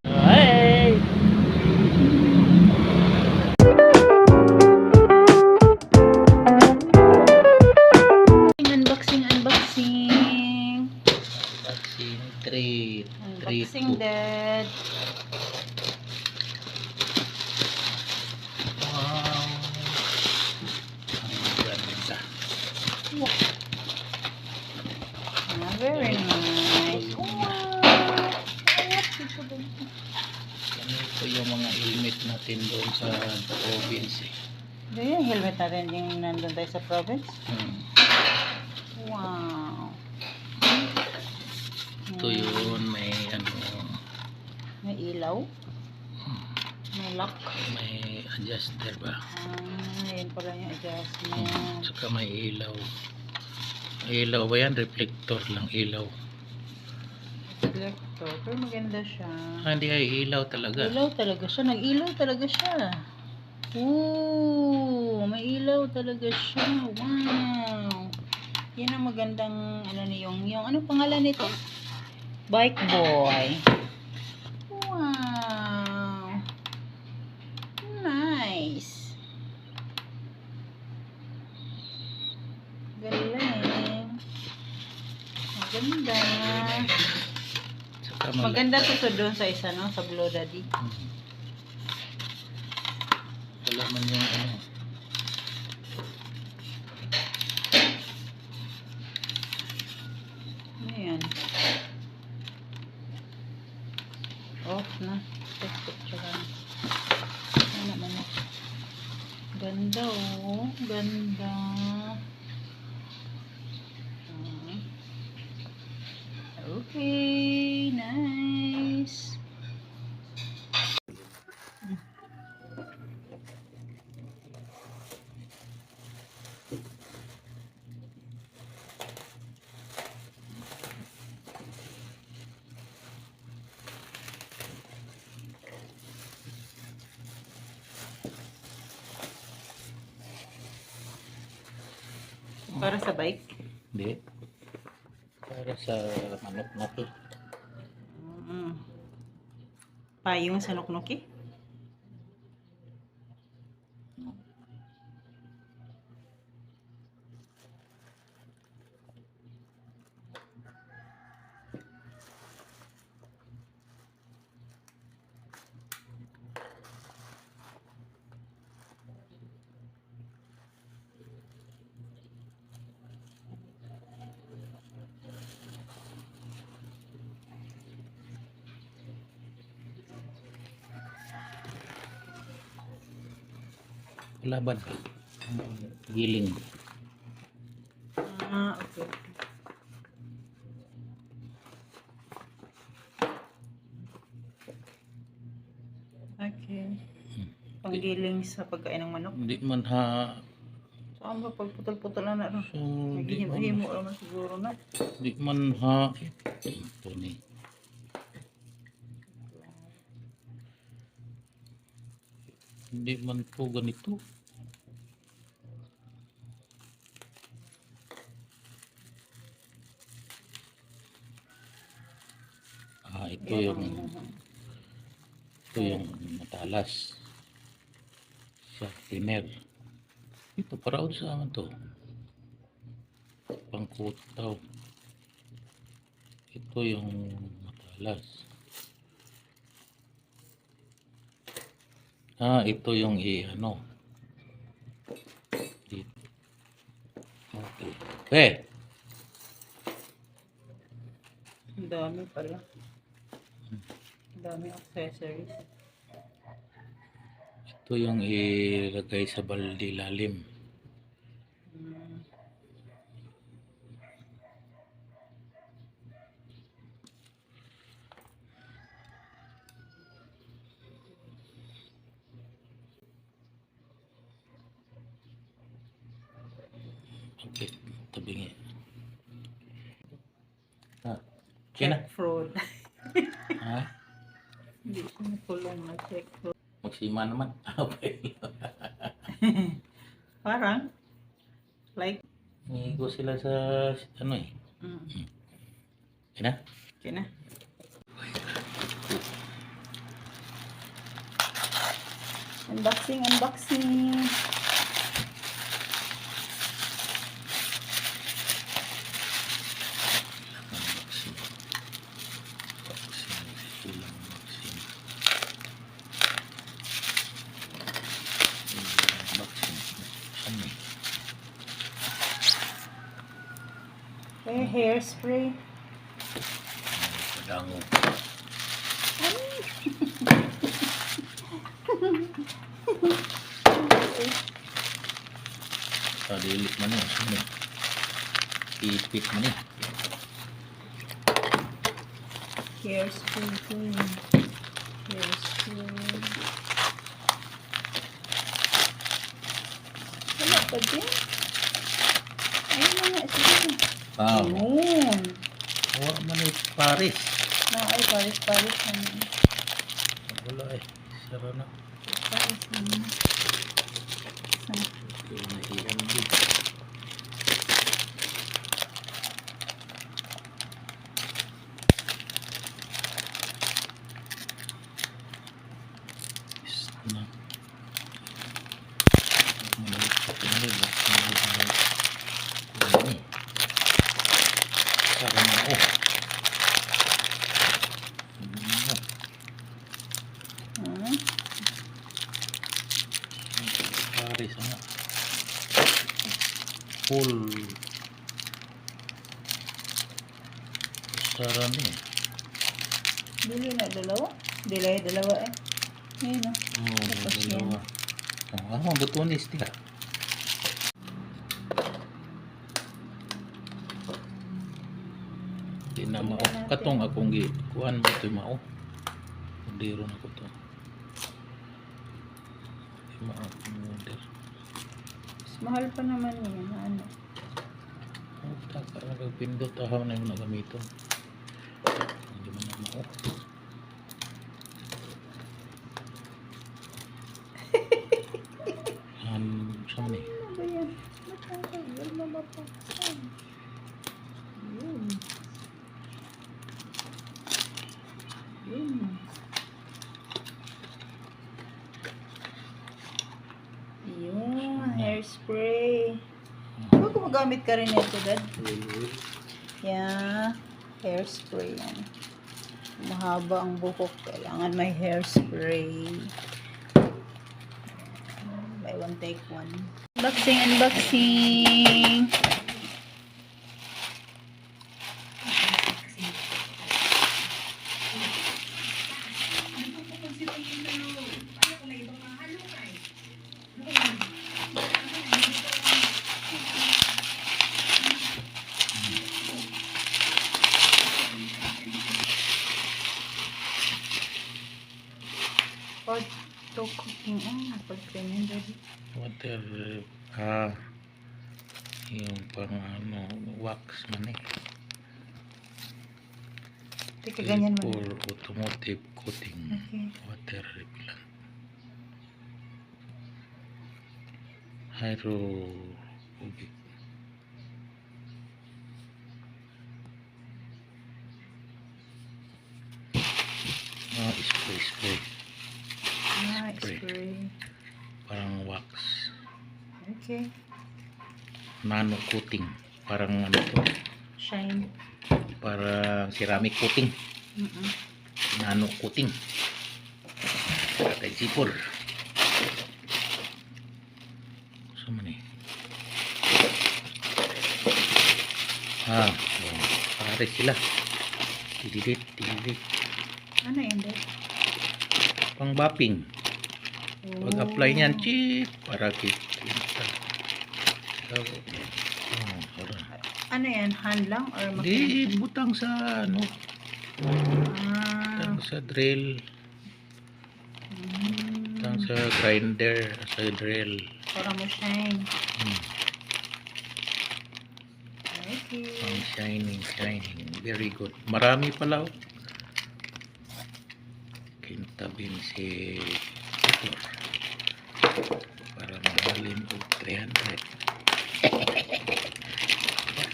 Hey! Unboxing. Unboxing treat. Unboxing dad. Wow. Ang ganda. Very nice. Ganito yung mga helmet natin doon sa province eh. Ito yung helmet natin yung nandun tayo sa province. Wow. Ito yun, may ano, May ilaw. May lock. may adjuster ba? Ayan pala yung adjustment. Saka may ilaw. Ilaw ba yan? Reflector lang ilaw. Reflector. Pero maganda siya. Hindi ay ilaw talaga. Ilaw talaga siya. Nag-ilaw talaga siya. Ooh, may ilaw talaga siya. Wow. Yan ang magandang ano yung ano pangalan nito? Bike Boy. Wow. Nice. Galing. Maganda. Saka Maganda to doon sa isa, no? Sa Blue Daddy. Wala man yung ano. Ayan. Off na. Picture lang. Ano naman na. Ganda oh. Ganda. Okay. Nice. Para sa bike. Hindi. Para sa manok na to. Payong sa nuknuki. Laban. Giling. Okay. Okay. Panggiling sa pagkain ng manok. Hindi man ha. Saan ba pagputol-putol na no? So, hindi man, Maghihimo naman siguro na. hindi man ha. Ito ni. Hindi man po ganito. Ito yung matalas. Sa thinner. Ito para sa aman to. Pangkutaw. Ito yung matalas. Ito yung ano. Okay. Ang dami pala. Ang dami accessories. Ito yung ilagay sa balde lalim. Okay, tabingi. Check fraud. Ha? Hindi siya nakulong na check fraud. Magsima naman. Okay. Parang like Nigo sila sa ano eh. Yan na. Okay na. Unboxing, unboxing. Unboxing. Unboxing. Kulang unboxing. Unboxing. Ano eh? Hairspray. Padango. Padilit man eh. Ano eh? Ipit man eh. Hairspray. Hairspray. Wala pa din. Ayun na nga. Sige. Wow. Ayun. Hawa man eh. Paris. Ay, Paris. Wala eh. Sara na. Paris. Kaya nahiyan din. Na. Sara na oh. Paris nga. Full. Sara na eh. Dili na dalawa. Dalawa eh. Ayun o. Oh, Tapos dalawa. Oh, ano ang butones nila? Di na mao. Katong akong kuan mo ito mao. Hindi ron ako to. Di mao akong order. Mas mahal pa naman yun. Ano? Oh, taka nagpindot ahaw na yung nagamiton. Hindi man na mao. Saan ni? Ano ba yan? Matagal na mapaksan. Yun. Yun, hairspray. Diba gumagamit ka rin ito, Dad? Yeah, hairspray yan. Mahaba ang buhok, kailangan may hairspray. Buy one, take one. Unboxing! Auto cooking. Napag-premium ready. Water, yung pang ano, wax man eh. Teka, ganyan mo. For automotive coating. Okay. Water repellent. Hydrophobic. Spray. Spray. Parang wax. Okay. Nano coating. Parang ano to? Shine. Parang ceramic coating. Nano coating. Katay sipol. Sama ni. Pare sila. Didilit. Ano yan, Dad? Pang bapping. Pag-apply niyan, para kita. Ano yan? Hand lang or Di butang sa ano, butang sa drill, butang sa grinder, sa drill. Para mo shine. Okay. Pang shining. Very good. Marami pala. Kintabin si Victor. Para mahalin ko 300.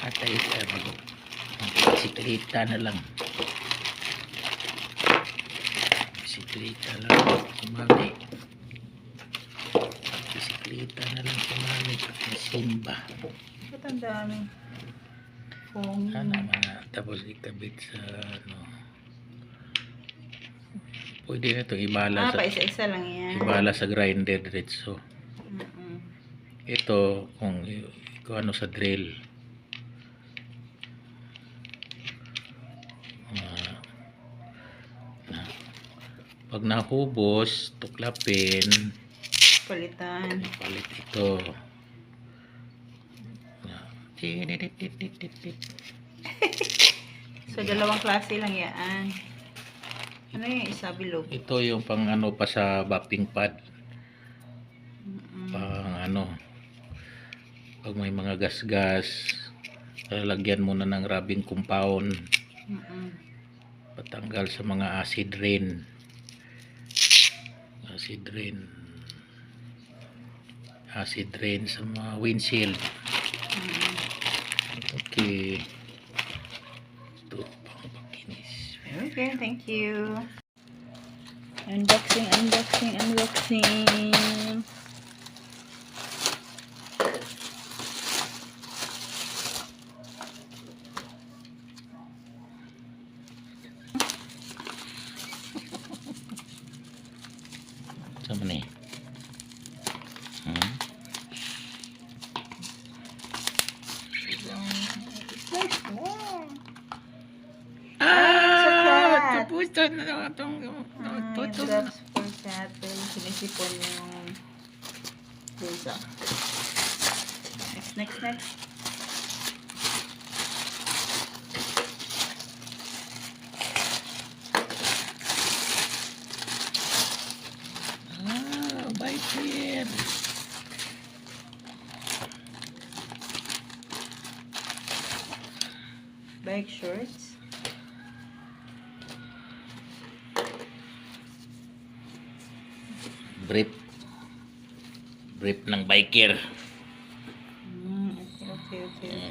Atay sa bago. bisikleta na lang. Bisikleta lang si mami. Bisikleta na lang si mami. Simba. Ba't ang dami? Foam. Tapos ikabit sa ano. Pwede na ito ibala sa pa-isa-isa lang yan. ibala sa grinder diretso. Ito kung ano sa drill. Pag nahubos, tuklapin, Palitan. palit ito. So, dalawang klase lang yan. Ano yung isa bilog? Ito yung pang ano pa sa bapping pad. Pang ano, pag may mga gas-gas, lalagyan mo na ng rubbing compound. Patanggal sa mga acid rain. Acid rain sa mga windshield. Okay. Ito pang pakinis. Okay, thank you. Unboxing. Sama nih. Pupusan na itong Drops for cattle. Sinisipon yung pusa. Next. Biker. Bike shorts. Brief ng biker. Okay.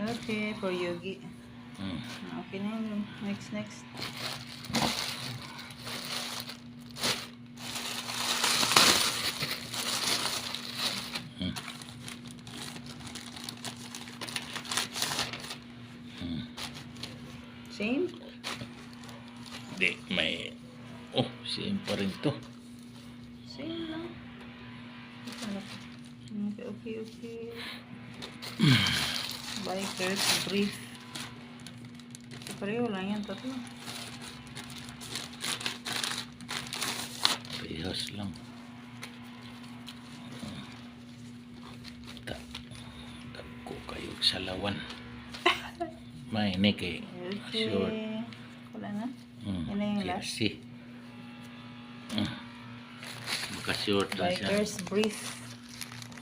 Okay, for Yogi. Okay na yun. Next. Same? Hindi, may... Oh, same pa rin to. Same lang. Okay. Bikers brief. Pareho lang yan, tatlo. Pihas lang. Tako kayo sa lawan. May ini kay short. Wala na? Yan na yung last. Si. Maka short lang siya. Bikers brief.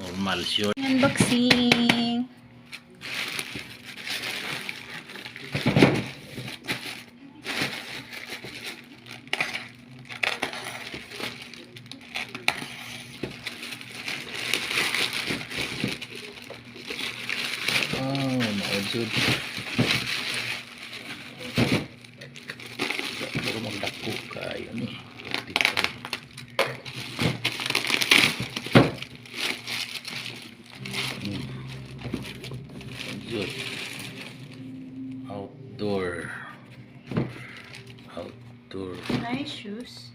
Normal short. Unboxing. Oh, maudod. Baru magdako kayo ni. Good. Outdoor. Nice shoes.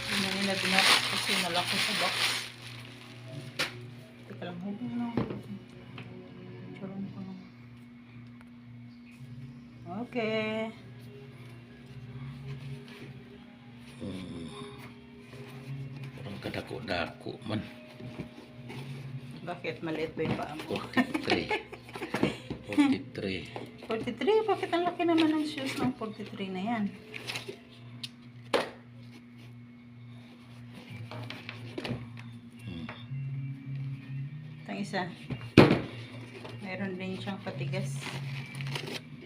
Hindi na nila binapos kasi malaki sa box. Teka lang, hold mo lang. Charon ko lang. Okay. Parang kadako-dako man. Bakit maliit ba yung paa mo? 43. 43. 43? Bakit ang laki naman ng shoes ng 43 na yan? Itong isa. Mayroon din siyang patigas.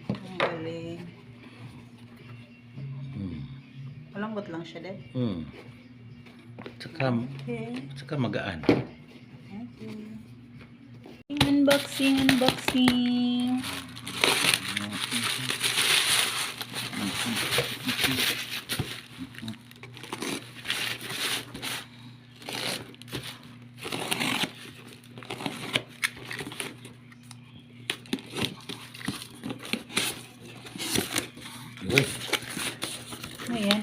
Ang galing. Malambot lang siya din. Tsaka Okay. magaan. Okay. unboxing, unboxing. Uy, Ayan.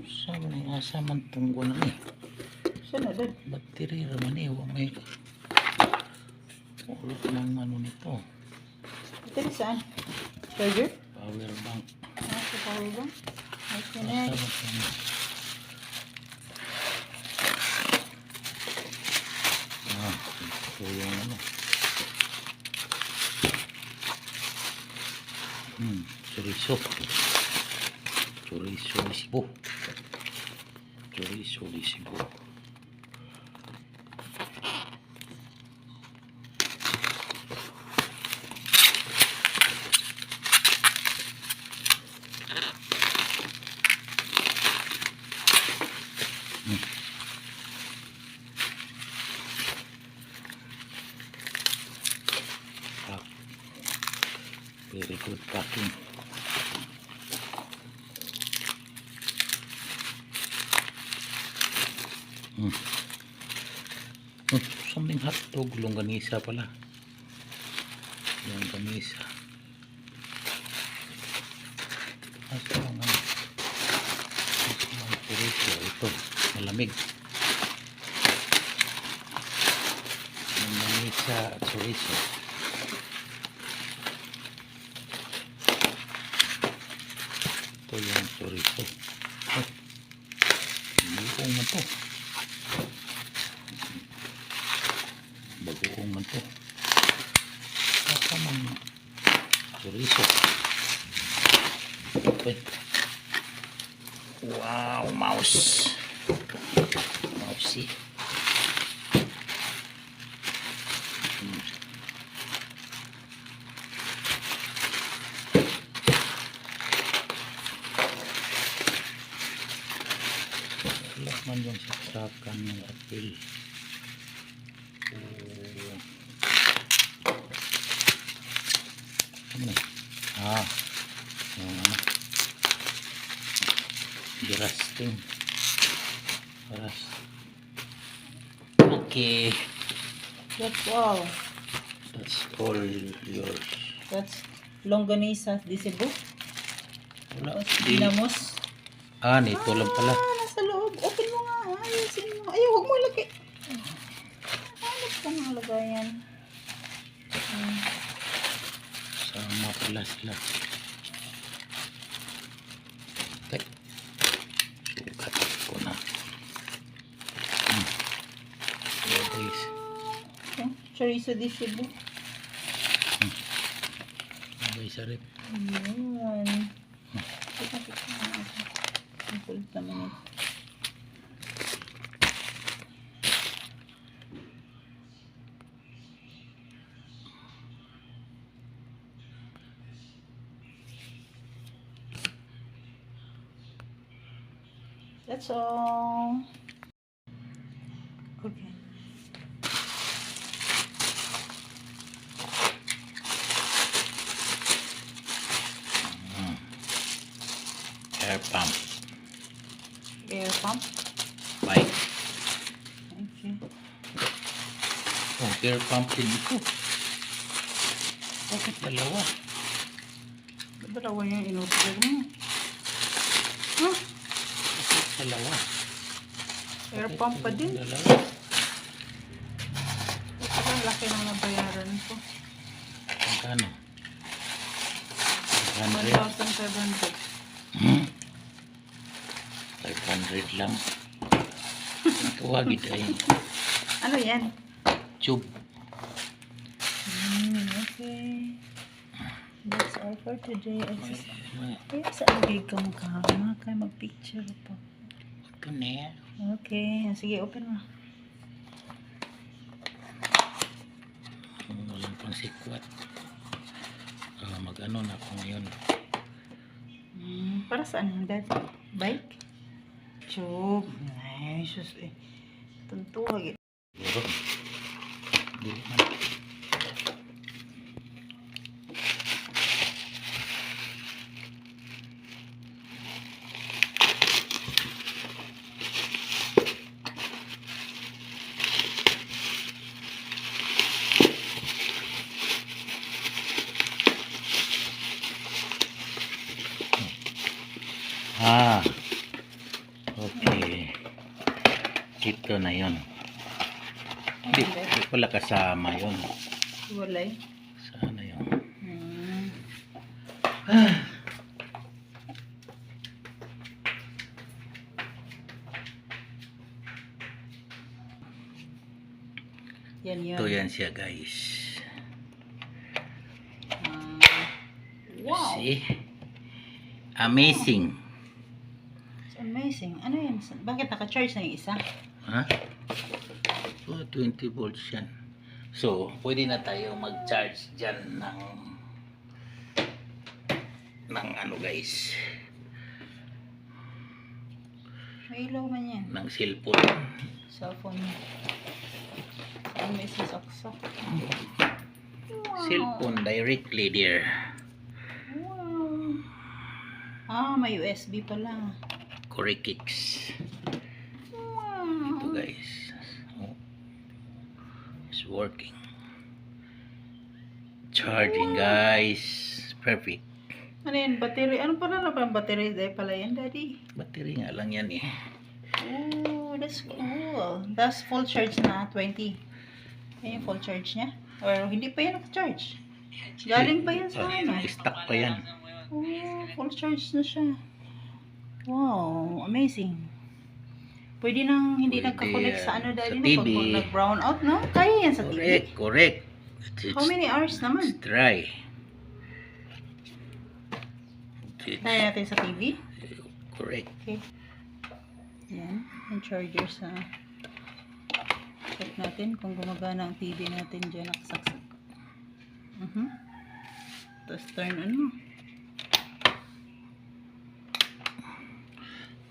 saan na yung asa man tunggo na ni? Sunod. Battery raman eh, huwag may ulot ng ano nito. Ito rin saan? Charger? Power bank. Sa power bank? Ay, Asa connect. ba ito? Ito yung ano. Chorizo. Chorizo de Cebu. Chorizo de Cebu. Ah, very good packing. Something hot dog, longganisa pala. Longganisa. Asa ang ano? Asa ang chorizo? Ito, malamig. Longganisa at chorizo. Ito yung chorizo. Bagoong man to. Bagoong man to. Asa man chorizo. Okay. Wow, mouse. Mousey. Wala man yung saksakan ng apil. Ano? Yung ano? Dirasting. Okay. That's all. That's all yours. That's longganisa de Cebu. Wala. Tapos ginamos. Nito lang pala. Nasa loob. Open mo nga. Ayusin mo. Ayaw, huwag mo lagay. Hanap ka ng lagayan. Sama pala sila. Okay. Sukat ko na. Guys. Chorizo de Cebu. Abay sa rep. Ayan. Kita. Ang kulit naman ito. That's all. Okay. Air pump. Air pump. Bike. Okay. Oh, air pump din ito. Bakit dalawa? Dalawa yung inutugan mo. Huh? Bakit dalawa? Air pump pa din. Dalawa. Ito ang laki ng nabayaran ko. Magkano? 1,700. 500 lang. Tuwagid ay Ano yan? tube. Okay. That's all for today. Kaya saan gig ka makahama? Kaya mag-picture pa. Ito na yan. Okay. Sige, open mo. Walang pang sikwat. Mag-ano na ako ngayon. Para saan yung dad? Bike? Tube. Ay, sus eh. Tuntuwag eh. Siguro. Dili man. Ah, okay. Ito na yon. Hindi pala kasama yon. Walay. Sana yun. Hmm. Yan yun. Ito yan siya guys. Ah, wow. See? Amazing. It's amazing. Ano yan? Bakit naka-charge na yung isa? Ha? So, 20 volts yan. So, pwede na tayo mag-charge dyan ng ano guys, May ilaw man yan. ng cellphone. Cellphone niya. Saan may sasaksak? Wow. Cellphone directly there. Wow. Ah, may USB pala. Correct kicks. Wow. Ito guys. Oh. It's working. Charging guys. Perfect. Ano yan? Battery? Ano pala na pang battery? Dahil pala yan, Daddy. Battery nga lang yan eh. Oh, that's cool. That's full charge na, 20. Yan yung full charge niya. Or hindi pa yan naka-charge. Galing pa yan sa ano. Stock pa yan. Oh, full charge na siya. Wow, amazing. Pwede nang hindi Pwede, nagka-connect sa ano, sa Daddy, no? TV. Pag nag-brown out, no? Kaya yan sa Correct, TV. correct. How many hours naman? Let's try. Kaya natin sa TV. Correct. Okay. Yan, yung charger sa... Check natin kung gumagana ang TV natin dyan, nakasaksak. Tapos turn on mo.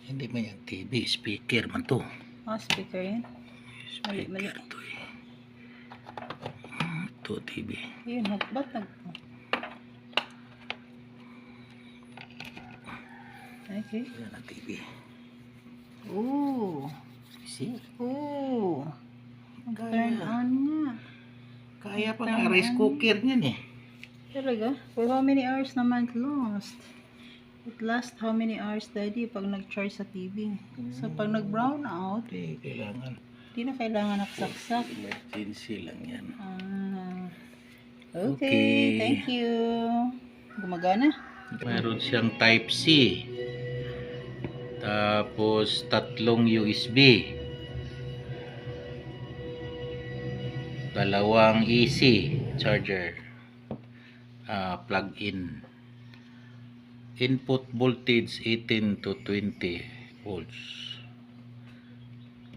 Hindi man yung TV, speaker man to. Ah, speaker yan. Mali, mali. Speaker to eh. Ito TV. Yun, ba't nag... Okay. Yan ang TV. Ooh. See? Ooh. Turn Kaya. on nga. Kaya pa nga rice cooker niyan eh. Talaga? For how many hours naman it lost? It lasts how many hours, Daddy, pag nag-charge sa TV? So, pag nag-brown out, Hindi, kailangan. di na kailangan nakasaksak. Emergency lang yan. Ah. Okay. Okay, thank you. Gumagana? Meron siyang type C. Tapos tatlong USB. Dalawang AC charger. Plug-in. Input voltage 18 to 20 volts.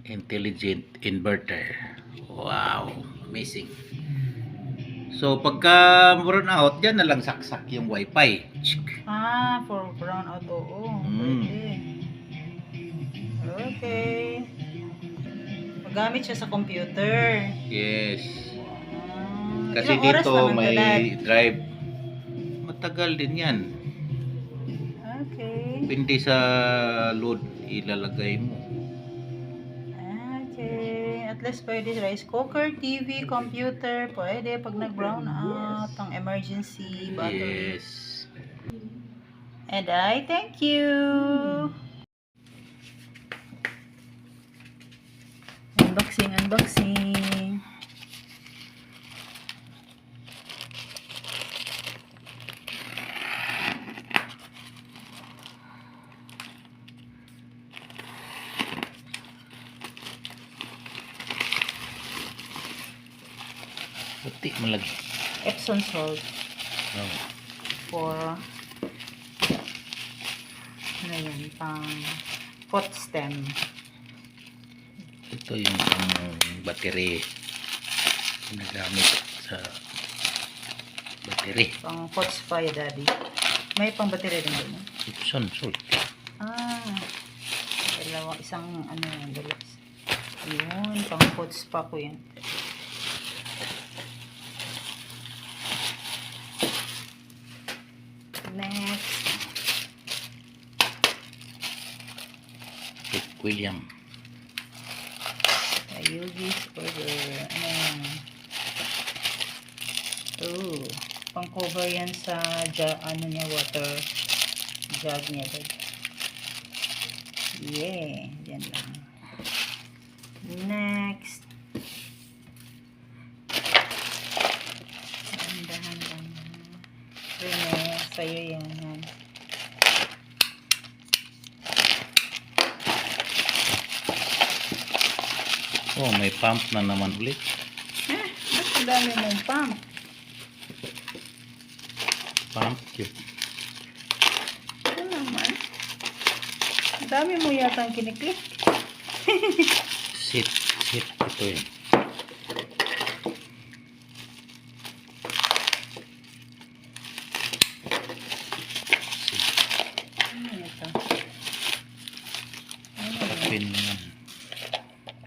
Intelligent inverter. Wow, amazing. So pagka run out, dyan na lang saksak yung wifi. Ah, for brown out, oo. Pwede. Okay. Magamit siya sa computer. Yes. Ah, Kasi ilang oras dito naman may galad? drive. Matagal din yan. Okay. Depende sa load ilalagay mo. Okay. At least pwede rice cooker, TV, computer. Pwede pag nag-brown out ang emergency battery. Yes. And I thank you. Unboxing, unboxing. Puti mo lagi. Epsom salt Oh. for ano yan, pang pot stem. Ito yung battery. Ginagamit sa battery. Pang pot spa, Daddy. May pang battery rin din. Epsom salt. Ah, dalawa, isang ano yan, dalas. Yun, pang pot spa ko yan. William. Ayugi's order. Ano yan? Oh, pang cover yan sa ano niya, water jug niya. Yeah, yan lang. Next. Dahan lang. Rene, sa'yo yan. Oh, may pump na naman ulit. Mas dami mong pump. Pump yun. Ito naman. Ang dami mo yata ang kiniklik. Sit ito yun. Ano ito? Ano yan? Pin na yan.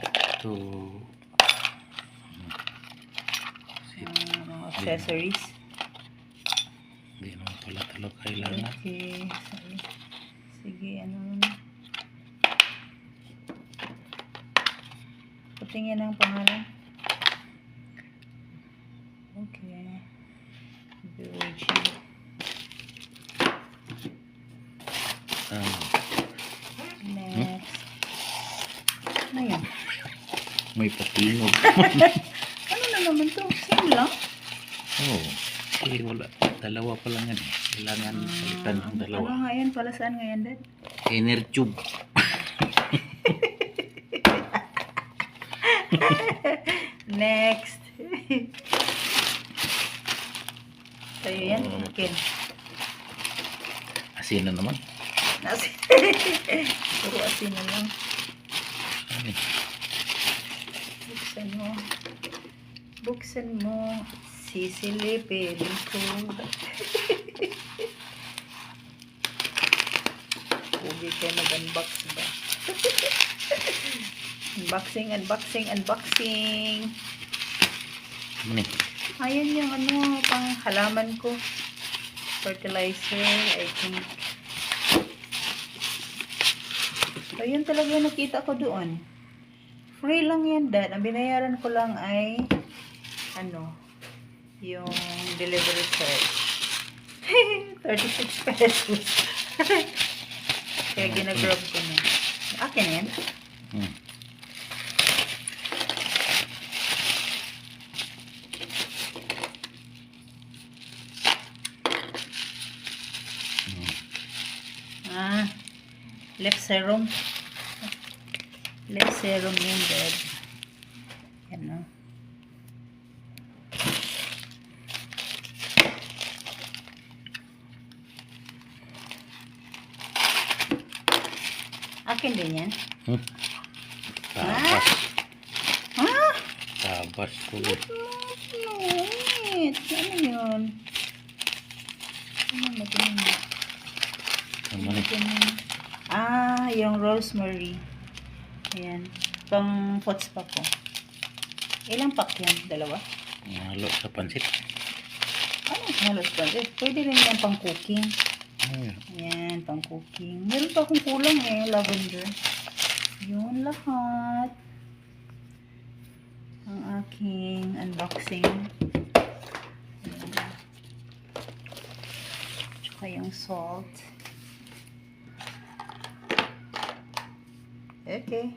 Ito. Sit. Mga accessories. Hindi naman pala talaga kailangan. Okay. Sige, ano nun? Patingin ang pangalan. Okay. Virgin. Next. Ano yan? May patinog. Ano na naman to? Same lang? Oh, kasi wala. Dalawa pa lang yan. Kailangan palitan ang dalawa. Ano nga yan? Pala saan nga yan, Dad? Inner tube. Next. Sa'yo yan? Akin. Asin na naman. Asin. Puro asin na lang. Ano eh? Buksan mo. Buksan mo. Sisilipin ko. Huwag kayo mag-unbox ba? Unboxing. Ano eh? Ayan yung ano, pang halaman ko. Fertilizer, I think. Ayun talaga yung nakita ko doon. Free lang yan, Dad. Ang binayaran ko lang ay ano, yung delivery charge. 36 pesos. Kaya ginagrab ko na. Akin yan. Hmm. Left serum. Left serum yun, Dad. Yan o. Akin din yan. Tabas. Ha? Tabas ko eh. Wait. Ano yun? Ano ba din? Naman eh. Yung rosemary. Ayan. Pang pots pa ko. Ilang pack yan? Dalawa? Halo sa pansit. Anong halos pa? Pwede rin yan pang cooking. Ayun. Ayan, pang cooking. Meron pa akong kulang eh, lavender. Yun lahat. Ang aking unboxing. Ayan. Tsaka yung salt. Okay.